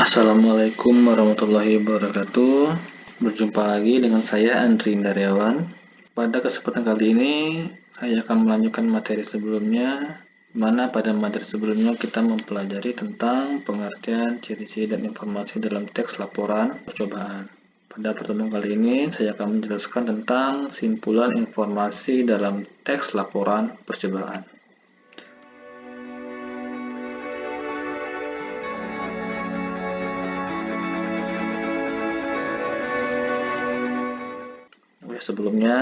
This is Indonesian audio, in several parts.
Assalamualaikum warahmatullahi wabarakatuh. Berjumpa lagi dengan saya Andri Daryawan. Pada kesempatan kali ini saya akan melanjutkan materi sebelumnya, di mana pada materi sebelumnya kita mempelajari tentang pengertian, ciri-ciri dan informasi dalam teks laporan percobaan. Pada pertemuan kali ini saya akan menjelaskan tentang simpulan informasi dalam teks laporan percobaan. Sebelumnya,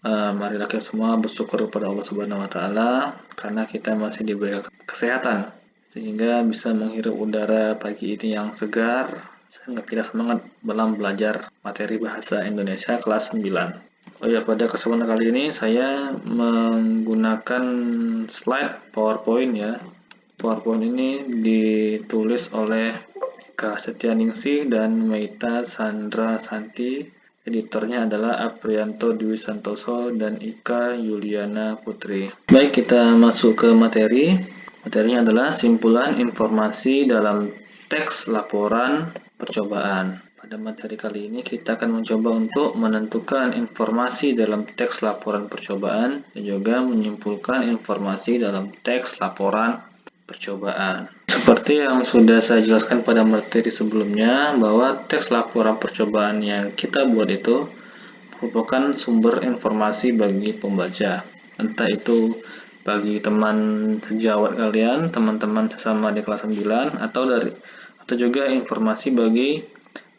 marilah kita semua bersyukur kepada Allah Subhanahu wa Ta'ala karena kita masih diberi kesehatan sehingga bisa menghirup udara pagi ini yang segar sehingga kita semangat dalam belajar materi bahasa Indonesia kelas 9. Oh ya, pada kesempatan kali ini saya menggunakan slide PowerPoint ya. PowerPoint ini ditulis oleh Kak Setianingsih dan Meita Sandra Santi. Editornya adalah Aprianto Dwi Santoso dan Ika Yuliana Putri. Baik, kita masuk ke materi. Materinya adalah simpulan informasi dalam teks laporan percobaan. Pada materi kali ini kita akan mencoba untuk menentukan informasi dalam teks laporan percobaan dan juga menyimpulkan informasi dalam teks laporan percobaan. Seperti yang sudah saya jelaskan pada materi sebelumnya, bahwa teks laporan percobaan yang kita buat itu merupakan sumber informasi bagi pembaca, entah itu bagi teman sejawat kalian, teman-teman sesama di kelas 9, atau juga informasi bagi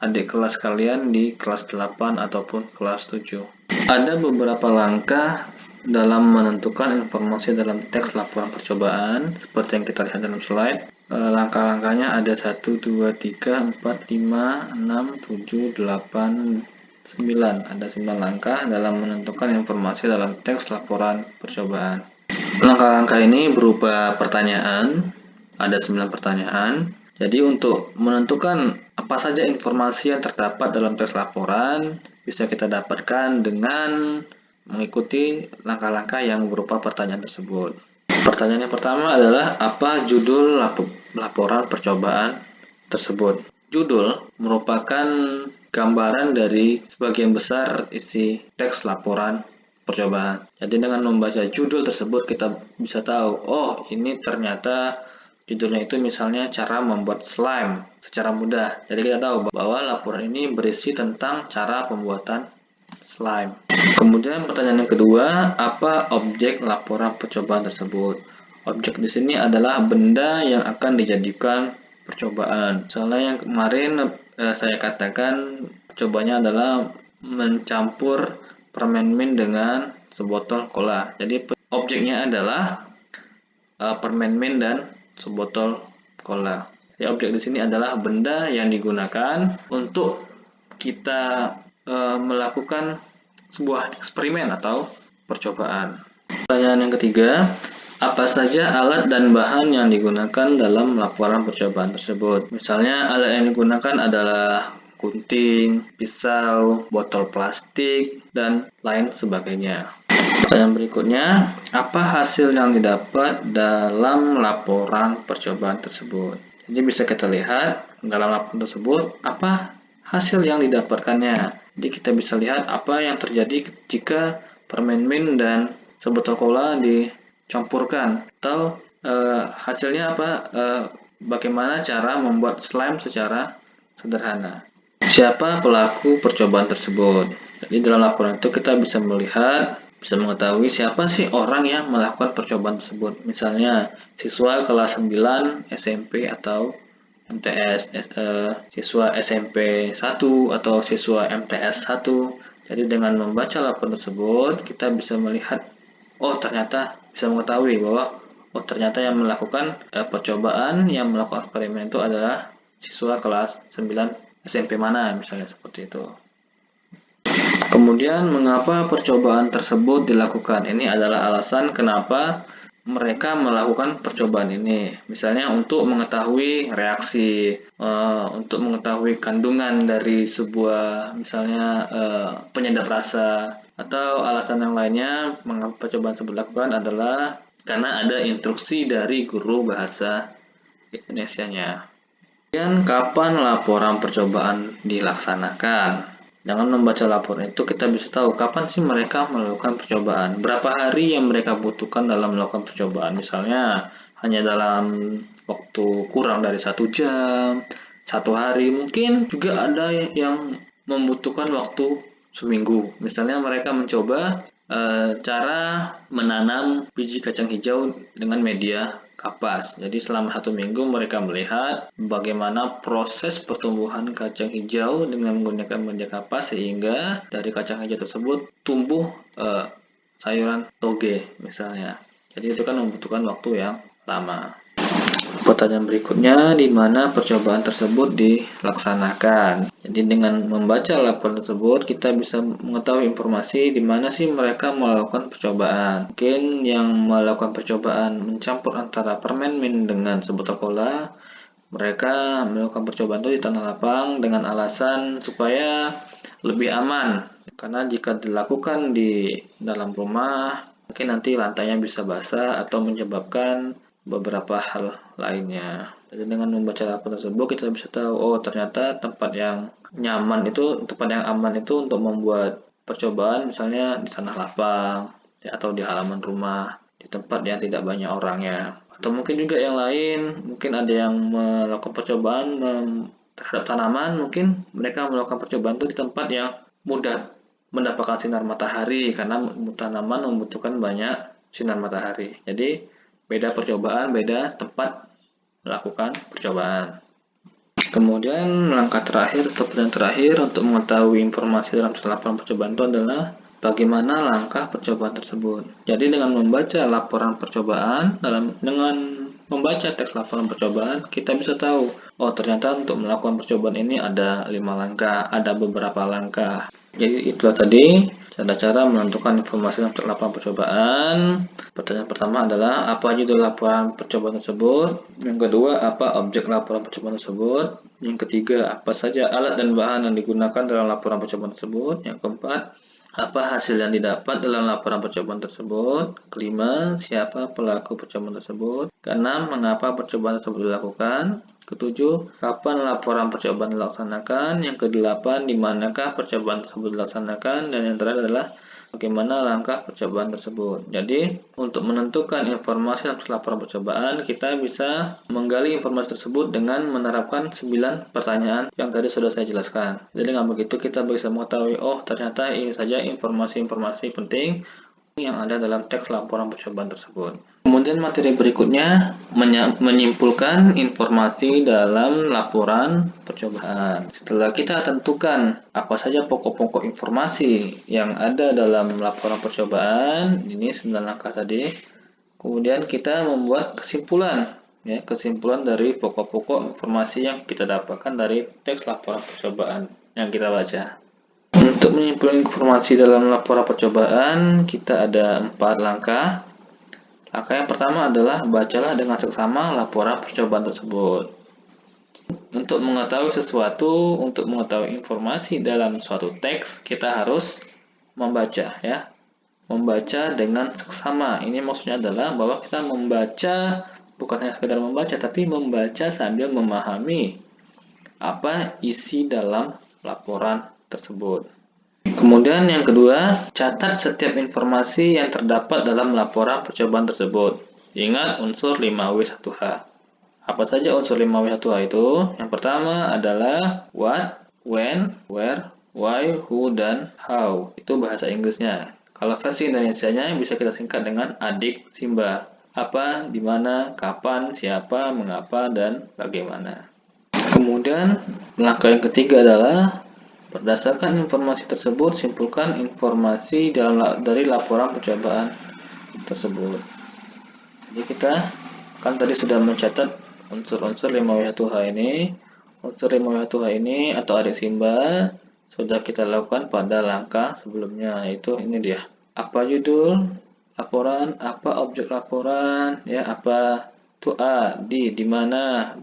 adik kelas kalian di kelas 8 ataupun kelas 7. Ada beberapa langkah dalam menentukan informasi dalam teks laporan percobaan seperti yang kita lihat dalam slide. Langkah-langkahnya ada 1, 2, 3, 4, 5, 6, 7, 8, 9. Ada 9 langkah dalam menentukan informasi dalam teks laporan percobaan. Langkah-langkah ini berupa pertanyaan, ada 9 pertanyaan. Jadi untuk menentukan apa saja informasi yang terdapat dalam teks laporan bisa kita dapatkan dengan mengikuti langkah-langkah yang berupa pertanyaan tersebut. Pertanyaan yang pertama adalah apa judul laporan percobaan tersebut. Judul merupakan gambaran dari sebagian besar isi teks laporan percobaan. Jadi dengan membaca judul tersebut kita bisa tahu, oh ini ternyata judulnya itu misalnya cara membuat slime secara mudah. Jadi kita tahu bahwa laporan ini berisi tentang cara pembuatan slime. Kemudian pertanyaan yang kedua, apa objek laporan percobaan tersebut? Objek di sini adalah benda yang akan dijadikan percobaan. Misalnya yang kemarin saya katakan percobaannya adalah mencampur permen mint dengan sebotol cola. Jadi objeknya adalah permen mint dan sebotol cola. Jadi objek di sini adalah benda yang digunakan untuk kita melakukan sebuah eksperimen atau percobaan. Pertanyaan yang ketiga, apa saja alat dan bahan yang digunakan dalam laporan percobaan tersebut? Misalnya alat yang digunakan adalah gunting, pisau, botol plastik, dan lain sebagainya. Pertanyaan berikutnya, apa hasil yang didapat dalam laporan percobaan tersebut? Jadi bisa kita lihat dalam laporan tersebut apa hasil yang didapatkannya. Jadi kita bisa lihat apa yang terjadi jika permen mint dan sebotol cola dicampurkan, atau hasilnya apa, bagaimana cara membuat slime secara sederhana. Siapa pelaku percobaan tersebut? Jadi dalam laporan itu kita bisa melihat, bisa mengetahui siapa sih orang yang melakukan percobaan tersebut. Misalnya siswa kelas 9 SMP atau MTS, siswa SMP 1 atau siswa MTS 1. Jadi dengan membaca laporan tersebut kita bisa melihat, oh ternyata bisa mengetahui bahwa oh ternyata yang melakukan percobaan, yang melakukan eksperimen itu adalah siswa kelas 9 SMP mana, misalnya seperti itu. Kemudian mengapa percobaan tersebut dilakukan? Ini adalah alasan kenapa mereka melakukan percobaan ini. Misalnya untuk mengetahui reaksi, untuk mengetahui kandungan dari sebuah misalnya penyedap rasa, atau alasan yang lainnya mengapa percobaan tersebut dilakukan adalah karena ada instruksi dari guru bahasa Indonesianya. Dan kapan laporan percobaan dilaksanakan? Dengan membaca laporan itu kita bisa tahu kapan sih mereka melakukan percobaan, berapa hari yang mereka butuhkan dalam melakukan percobaan. Misalnya hanya dalam waktu kurang dari 1 jam, 1 hari, mungkin juga ada yang membutuhkan waktu seminggu. Misalnya mereka mencoba cara menanam biji kacang hijau dengan media kapas. Jadi selama 1 minggu mereka melihat bagaimana proses pertumbuhan kacang hijau dengan menggunakan media kapas sehingga dari kacang hijau tersebut tumbuh sayuran toge misalnya. Jadi itu kan membutuhkan waktu yang lama. Pertanyaan berikutnya, di mana percobaan tersebut dilaksanakan? Jadi dengan membaca laporan tersebut, kita bisa mengetahui informasi di mana sih mereka melakukan percobaan. Mungkin yang melakukan percobaan mencampur antara permen mint dengan sebotol cola, mereka melakukan percobaan itu di tanah lapang dengan alasan supaya lebih aman. Karena jika dilakukan di dalam rumah, mungkin nanti lantainya bisa basah atau menyebabkan beberapa hal lainnya. Jadi dengan membaca laporan tersebut kita bisa tahu, oh ternyata tempat yang nyaman itu, tempat yang aman itu untuk membuat percobaan misalnya di tanah lapang ya, atau di halaman rumah, di tempat yang tidak banyak orangnya. Atau mungkin juga yang lain, mungkin ada yang melakukan percobaan terhadap tanaman, mungkin mereka melakukan percobaan itu di tempat yang mudah mendapatkan sinar matahari karena tanaman membutuhkan banyak sinar matahari. Jadi beda percobaan, beda tempat melakukan percobaan. Kemudian langkah terakhir atau pertanyaan terakhir untuk mengetahui informasi dalam laporan percobaan itu adalah bagaimana langkah percobaan tersebut. Jadi dengan membaca laporan percobaan, dengan membaca teks laporan percobaan, kita bisa tahu, oh ternyata untuk melakukan percobaan ini ada 5 langkah, ada beberapa langkah. Jadi itulah tadi cara-cara menentukan informasi dalam laporan percobaan. Pertanyaan pertama adalah apa judul laporan percobaan tersebut? Yang kedua, apa objek laporan percobaan tersebut? Yang ketiga, apa saja alat dan bahan yang digunakan dalam laporan percobaan tersebut? Yang keempat, apa hasil yang didapat dalam laporan percobaan tersebut? Kelima, siapa pelaku percobaan tersebut? Keenam, mengapa percobaan tersebut dilakukan? Ketujuh, kapan laporan percobaan dilaksanakan? Yang kedelapan, di manakah percobaan tersebut dilaksanakan? Dan yang terakhir adalah bagaimana langkah percobaan tersebut. Jadi, untuk menentukan informasi dalam laporan percobaan, kita bisa menggali informasi tersebut dengan menerapkan 9 pertanyaan yang tadi sudah saya jelaskan. Jadi dengan begitu kita bisa mengetahui, oh ternyata ini saja informasi-informasi penting yang ada dalam teks laporan percobaan tersebut. Kemudian materi berikutnya menyimpulkan informasi dalam laporan percobaan. Setelah kita tentukan apa saja pokok-pokok informasi yang ada dalam laporan percobaan, ini 9 langkah tadi. Kemudian kita membuat kesimpulan, ya, kesimpulan dari pokok-pokok informasi yang kita dapatkan dari teks laporan percobaan yang kita baca. Untuk menyimpulkan informasi dalam laporan percobaan, kita ada 4 langkah. Langkah yang pertama adalah bacalah dengan seksama laporan percobaan tersebut. Untuk mengetahui sesuatu, untuk mengetahui informasi dalam suatu teks, kita harus membaca, ya. Membaca dengan seksama. Ini maksudnya adalah bahwa kita membaca bukan hanya sekedar membaca, tapi membaca sambil memahami apa isi dalam laporan tersebut. Kemudian yang kedua, catat setiap informasi yang terdapat dalam laporan percobaan tersebut. Ingat unsur 5W1H. Apa saja unsur 5W1H itu? Yang pertama adalah what, when, where, why, who, dan how. Itu bahasa Inggrisnya. Kalau versi Indonesianya bisa kita singkat dengan adik Simba. Apa, di mana, kapan, siapa, mengapa, dan bagaimana. Kemudian langkah yang ketiga adalah berdasarkan informasi tersebut, simpulkan informasi dari laporan percobaan tersebut. Jadi kita kan tadi sudah mencatat unsur-unsur 5W1H ini. Unsur 5W1H ini atau adik Simba sudah kita lakukan pada langkah sebelumnya, yaitu ini dia. Apa judul laporan, apa objek laporan, ya, apa itu A, di mana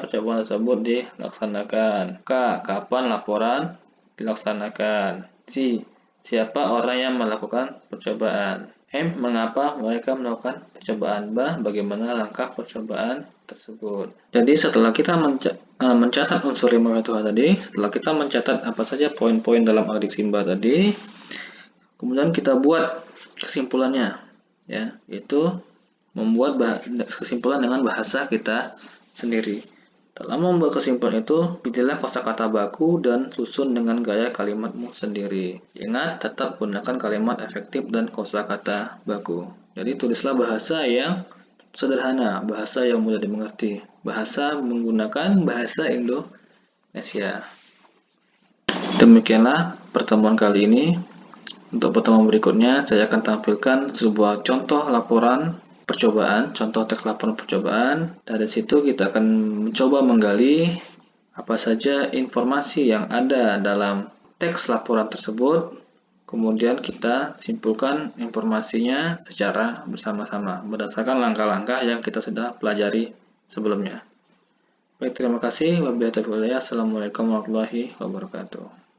percobaan tersebut dilaksanakan. K, kapan laporan dilaksanakan. C, siapa orang yang melakukan percobaan. M. Mengapa mereka melakukan percobaan? B. Bagaimana langkah percobaan tersebut? Jadi setelah kita mencatat unsur 5 metode tadi, setelah kita mencatat apa saja poin-poin dalam adik Simba tadi, kemudian kita buat kesimpulannya, ya, yaitu membuat kesimpulan dengan bahasa kita sendiri. Dalam membuat kesimpulan itu, pilihlah kosakata baku dan susun dengan gaya kalimatmu sendiri. Ingat, tetap gunakan kalimat efektif dan kosakata baku. Jadi tulislah bahasa yang sederhana, bahasa yang mudah dimengerti, bahasa menggunakan bahasa Indonesia. Demikianlah pertemuan kali ini. Untuk pertemuan berikutnya, saya akan tampilkan sebuah contoh laporan percobaan, contoh teks laporan percobaan. Dari situ kita akan mencoba menggali apa saja informasi yang ada dalam teks laporan tersebut. Kemudian kita simpulkan informasinya secara bersama-sama berdasarkan langkah-langkah yang kita sudah pelajari sebelumnya. Baik, terima kasih. Wabillahi taufiq wal hidayah. Assalamualaikum warahmatullahi wabarakatuh.